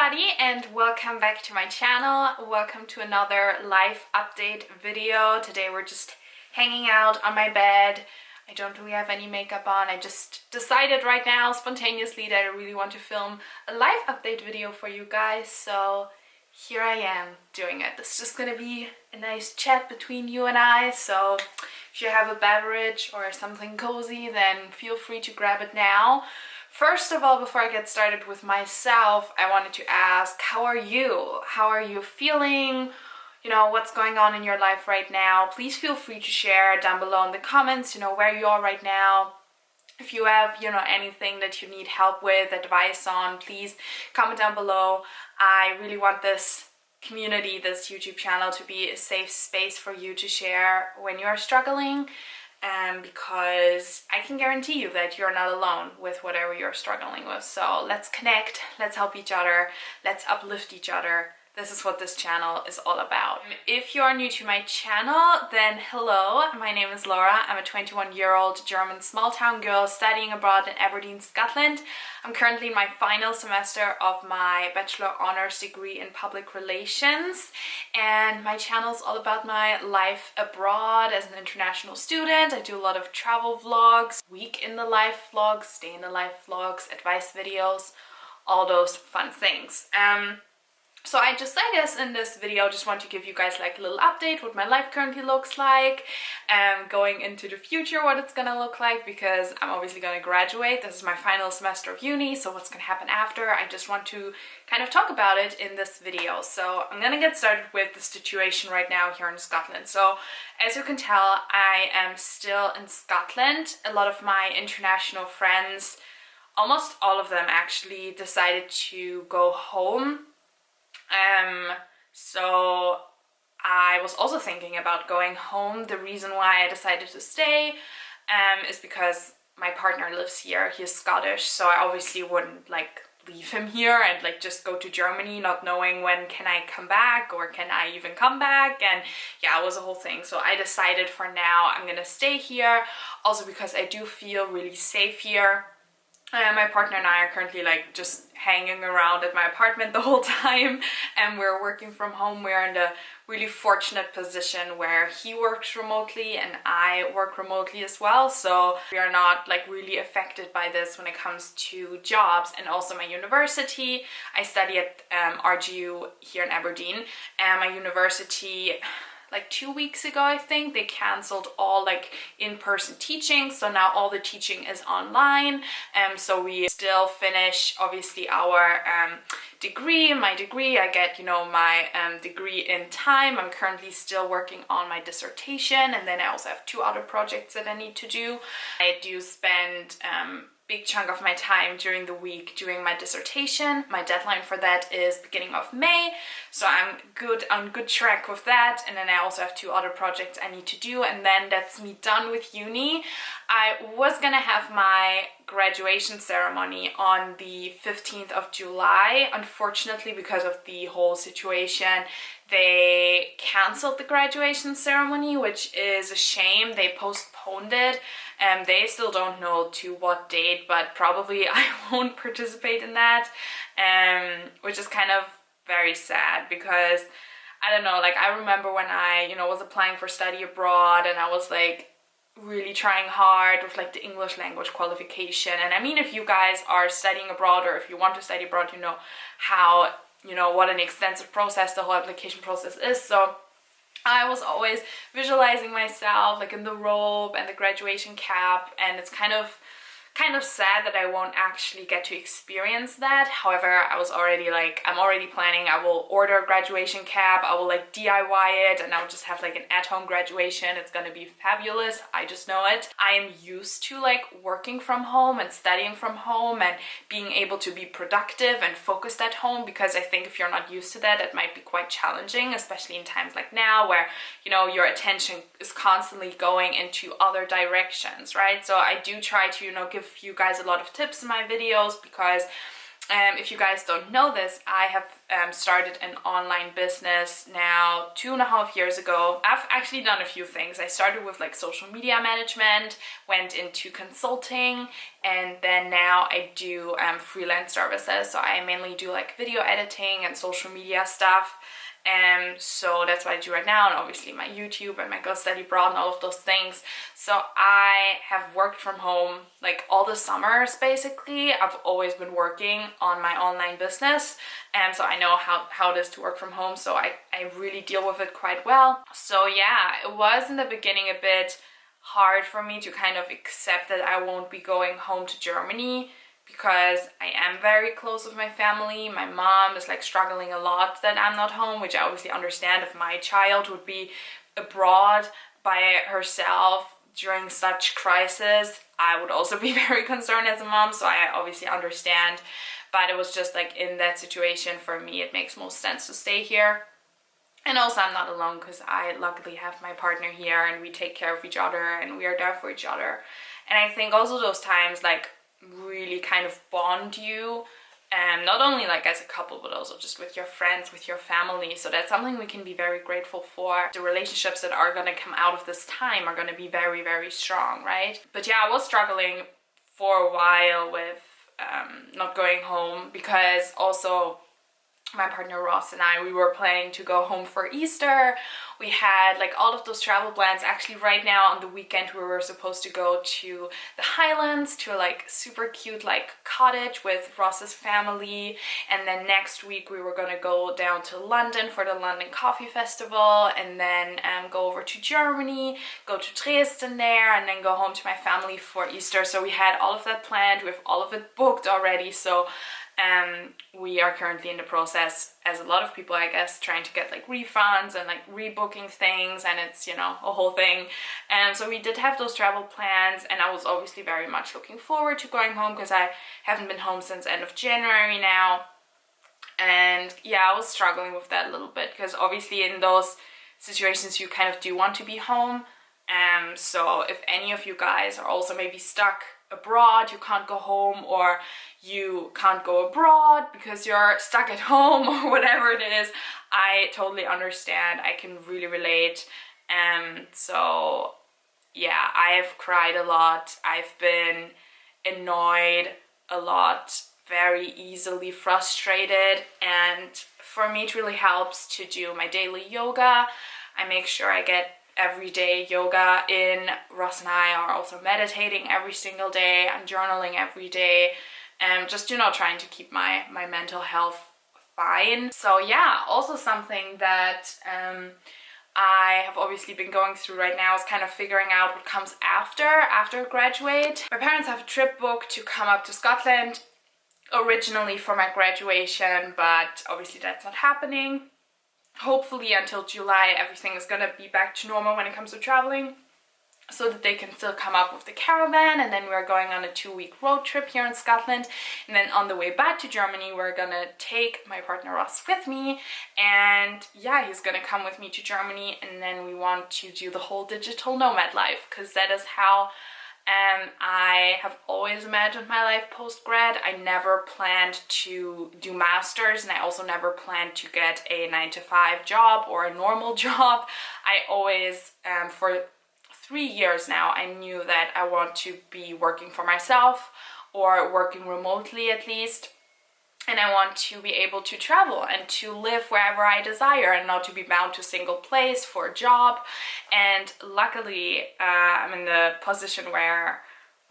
everybody and welcome back to my channel. Welcome to another life update video. Today we're just hanging out on my bed. I don't really have any makeup on. I just decided right now spontaneously that I really want to film a life update video for you guys. So here I am doing it. This is just gonna be a nice chat between you and I. So if you have a beverage or something cozy, then feel free to grab it now. First of all, before I get started with myself, I wanted to ask, how are you? How are you feeling? You know, what's going on in your life right now? Please feel free to share down below in the comments, you know, where you are right now. If you have, you know, anything that you need help with, advice on, please comment down below. I really want this community, this YouTube channel to be a safe space for you to share when you are struggling. Because I can guarantee you that you're not alone with whatever you're struggling with. So let's connect, let's help each other, let's uplift each other. This is what this channel is all about. If you are new to my channel, then hello, my name is Laura. I'm a 21-year-old German small-town girl studying abroad in Aberdeen, Scotland. I'm currently in my final semester of my Bachelor Honours degree in Public Relations, and my channel is all about my life abroad as an international student. I do a lot of travel vlogs, week in the life vlogs, day in the life vlogs, advice videos, all those fun things. So I guess in this video just want to give you guys like a little update what my life currently looks like, going into the future what it's gonna look like, because I'm obviously gonna graduate. This is my final semester of uni, so what's gonna happen after, I just want to kind of talk about it in this video. So I'm gonna get started with the situation right now here in Scotland. So as you can tell, I am still in Scotland. A lot of my international friends, almost all of them actually, decided to go home. So I was also thinking about going home. The reason why I decided to stay is because my partner lives here. He's Scottish, so I obviously wouldn't like leave him here and like just go to Germany not knowing when can I come back or can I even come back, and yeah, it was a whole thing. So I decided for now I'm gonna stay here, also because I do feel really safe here. My partner and I are currently like just hanging around at my apartment the whole time, and we're working from home. We're in a really fortunate position where he works remotely and I work remotely as well, so we are not like really affected by this when it comes to jobs. And also my university, I study at RGU here in Aberdeen, and my university, like 2 weeks ago, I think, they cancelled all like in-person teaching, so now all the teaching is online. So we still finish obviously our degree. My degree, I get, you know, my degree in time. I'm currently still working on my dissertation, and then I also have 2 other projects that I need to do. I do spend big chunk of my time during the week doing my dissertation. My deadline for that is beginning of May, so I'm on good track with that. And then I also have 2 other projects I need to do, and then that's me done with uni. I was gonna have my graduation ceremony on the 15th of July. Unfortunately, because of the whole situation, they cancelled the graduation ceremony, which is a shame. They postponed it. They still don't know to what date, but probably I won't participate in that, which is kind of very sad, because I don't know, like I remember when I, you know, was applying for study abroad and I was like really trying hard with like the English language qualification. And I mean, if you guys are studying abroad or if you want to study abroad, you know how, you know, what an extensive process the whole application process is. So I was always visualizing myself like in the robe and the graduation cap, and it's kind of sad that I won't actually get to experience that. However, I was already like, I'm already planning, I will order a graduation cap, I will like DIY it, and I'll just have like an at-home graduation. It's gonna be fabulous, I just know it. I am used to like working from home and studying from home and being able to be productive and focused at home, because I think if you're not used to that, it might be quite challenging, especially in times like now where, you know, your attention is constantly going into other directions, right? So I do try to, you know, give you guys a lot of tips in my videos, because if you guys don't know this, I have started an online business now 2.5 years ago. I've actually done a few things. I started with like social media management, went into consulting, And then now I do freelance services. So I mainly do like video editing and social media stuff. So that's what I do right now, and obviously my YouTube and my Go Study Abroad and all of those things. So I have worked from home like all the summers basically. I've always been working on my online business, and so I know how it is to work from home, so I really deal with it quite well. So yeah, it was in the beginning a bit hard for me to kind of accept that I won't be going home to Germany, because I am very close with my family. My mom is like struggling a lot that I'm not home, which I obviously understand. If my child would be abroad by herself during such crisis, I would also be very concerned as a mom, so I obviously understand. But it was just like in that situation, for me, it makes most sense to stay here. And also I'm not alone, because I luckily have my partner here and we take care of each other and we are there for each other. And I think also those times like really kind of bond you, and not only like as a couple but also just with your friends, with your family. So that's something we can be very grateful for. The relationships that are going to come out of this time are going to be very, very strong, right? But yeah, I was struggling for a while with not going home, because also my partner Ross and I, we were planning to go home for Easter. We had like all of those travel plans. Actually right now on the weekend we were supposed to go to the Highlands, to a like super cute like cottage with Ross's family, and then next week we were gonna go down to London for the London Coffee Festival, and then go over to Germany, go to Dresden there, and then go home to my family for Easter. So we had all of that planned, we have all of it booked already. So we are currently in the process, as a lot of people I guess, trying to get like refunds and like rebooking things, and it's, you know, a whole thing. So we did have those travel plans, and I was obviously very much looking forward to going home, because I haven't been home since end of January now. And yeah, I was struggling with that a little bit, because obviously in those situations you kind of do want to be home. So if any of you guys are also maybe stuck abroad, you can't go home, or you can't go abroad because you're stuck at home or whatever it is, I totally understand. I can really relate. So yeah, I've cried a lot. I've been annoyed a lot, very easily frustrated, and for me it really helps to do my daily yoga. I make sure I get everyday yoga in. Ross and I are also meditating every single day. I'm journaling every day, and just, you know, trying to keep my mental health fine. So yeah, also something that I have obviously been going through right now is kind of figuring out what comes after I graduate. My parents have a trip booked to come up to Scotland originally for my graduation, but obviously that's not happening. Hopefully until July everything is gonna be back to normal when it comes to traveling, so that they can still come up with the caravan, and then we're going on a 2-week road trip here in Scotland. And then on the way back to Germany we're gonna take my partner Ross with me, and yeah, he's gonna come with me to Germany, and then we want to do the whole digital nomad life, because that is how I have always imagined my life post-grad. I never planned to do masters, and I also never planned to get a 9-to-5 job or a normal job. I always, for 3 years now, I knew that I want to be working for myself, or working remotely at least. And I want to be able to travel and to live wherever I desire, and not to be bound to a single place for a job. And luckily, I'm in the position where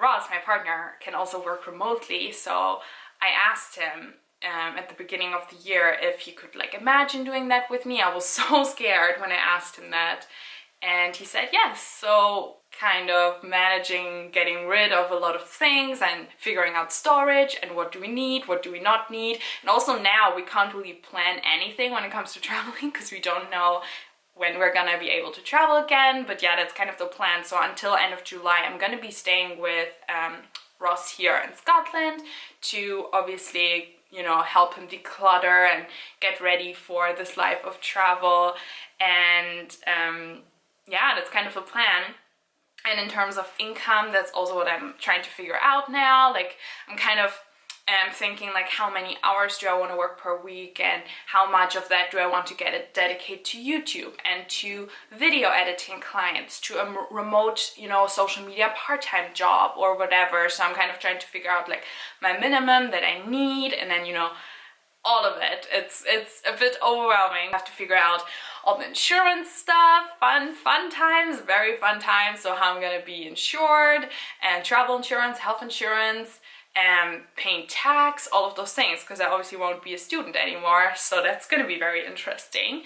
Ross, my partner, can also work remotely. So I asked him at the beginning of the year if he could like imagine doing that with me. I was so scared when I asked him that. And he said yes. So kind of managing getting rid of a lot of things and figuring out storage and what do we need, what do we not need. And also now we can't really plan anything when it comes to traveling, because we don't know when we're gonna be able to travel again. But yeah, that's kind of the plan. So until end of July I'm gonna be staying with Ross here in Scotland, to obviously, you know, help him declutter and get ready for this life of travel. And yeah, that's kind of the plan. And in terms of income, that's also what I'm trying to figure out now. Like, I'm kind of thinking like how many hours do I want to work per week, and how much of that do I want to dedicate to YouTube and to video editing clients, to a remote, you know, social media part-time job or whatever. So I'm kind of trying to figure out like my minimum that I need, and then, you know, all of it. It's a bit overwhelming. I have to figure out all the insurance stuff, fun times, very fun times. So how I'm gonna be insured, and travel insurance, health insurance, and paying tax, all of those things, because I obviously won't be a student anymore, so that's gonna be very interesting.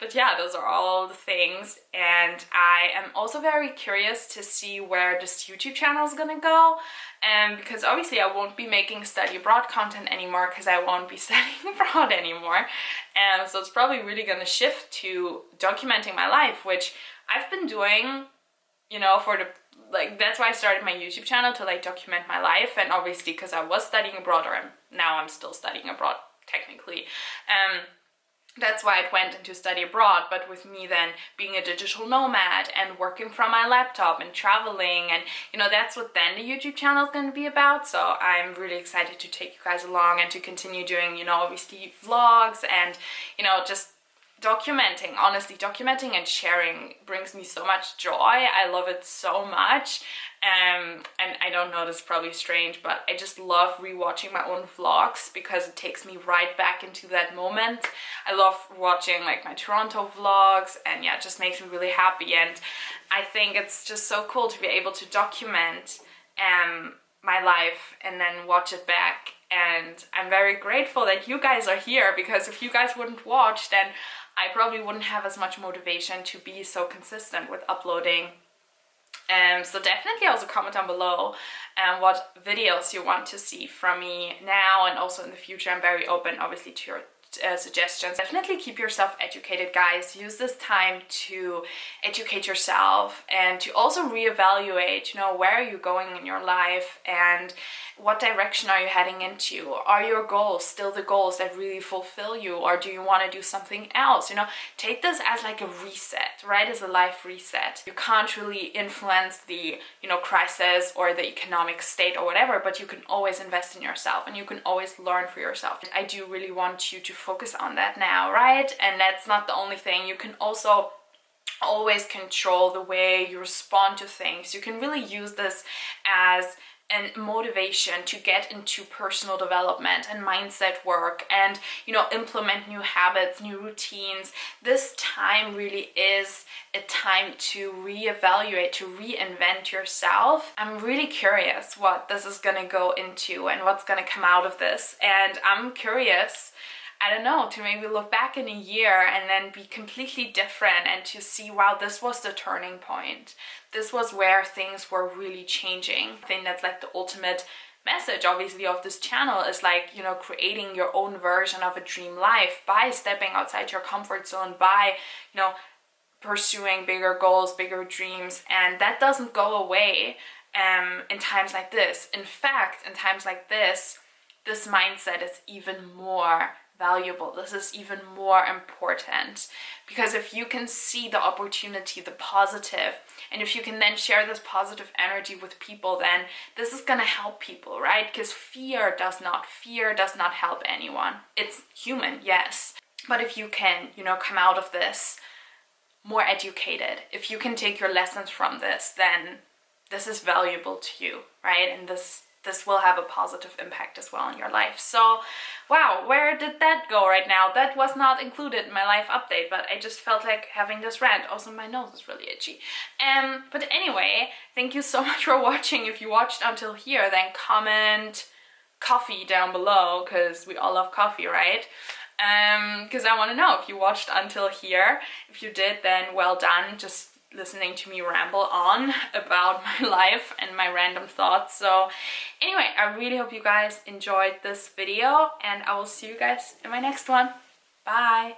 But yeah, those are all the things, and I am also very curious to see where this YouTube channel is gonna go, because obviously I won't be making study abroad content anymore, because I won't be studying abroad anymore, so it's probably really gonna shift to documenting my life, which I've been doing, you know, for the, like, that's why I started my YouTube channel, to like document my life. And obviously because I was studying abroad, or now I'm still studying abroad technically, that's why it went into study abroad. But with me then being a digital nomad and working from my laptop and traveling, and you know, that's what then the YouTube channel is going to be about. So I'm really excited to take you guys along and to continue doing, you know, obviously vlogs, and you know, just documenting. Honestly, documenting and sharing brings me so much joy. I love it so much. And I don't know, this is probably strange, but I just love rewatching my own vlogs, because it takes me right back into that moment. I love watching like my Toronto vlogs, and yeah, it just makes me really happy. And I think it's just so cool to be able to document my life and then watch it back. And I'm very grateful that you guys are here, because if you guys wouldn't watch, then I probably wouldn't have as much motivation to be so consistent with uploading. So definitely also comment down below what videos you want to see from me now and also in the future. I'm very open, obviously, to your suggestions. Definitely keep yourself educated, guys. Use this time to educate yourself and to also reevaluate, you know, where are you going in your life and what direction are you heading into? Are your goals still the goals that really fulfill you, or do you want to do something else? You know, take this as like a reset, right? As a life reset. You can't really influence the, you know, crisis or the economic state or whatever, but you can always invest in yourself and you can always learn for yourself. I do really want you to focus on that now, right? And that's not the only thing. You can also always control the way you respond to things. You can really use this as and motivation to get into personal development and mindset work, and you know, implement new habits, new routines. This time really is a time to reevaluate, to reinvent yourself. I'm really curious what this is gonna go into and what's gonna come out of this, and I'm curious, I don't know, to maybe look back in a year and then be completely different, and to see, wow, this was the turning point. This was where things were really changing. I think that's like the ultimate message, obviously, of this channel is like, you know, creating your own version of a dream life by stepping outside your comfort zone, by, you know, pursuing bigger goals, bigger dreams. And that doesn't go away in times like this. In fact, in times like this mindset is even more valuable. This is even more important, because if you can see the opportunity, the positive, and if you can then share this positive energy with people, then this is gonna help people, right? Because fear does not help anyone. It's human, yes, but if you can, you know, come out of this more educated, if you can take your lessons from this, then this is valuable to you, right? And this will have a positive impact as well in your life. So, wow, where did that go right now? That was not included in my life update, but I just felt like having this rant. Also, my nose is really itchy. But anyway, thank you so much for watching. If you watched until here, then comment coffee down below, because we all love coffee, right? Because I want to know if you watched until here. If you did, then well done. Just listening to me ramble on about my life and my random thoughts. So anyway, I really hope you guys enjoyed this video, and I will see you guys in my next one. Bye!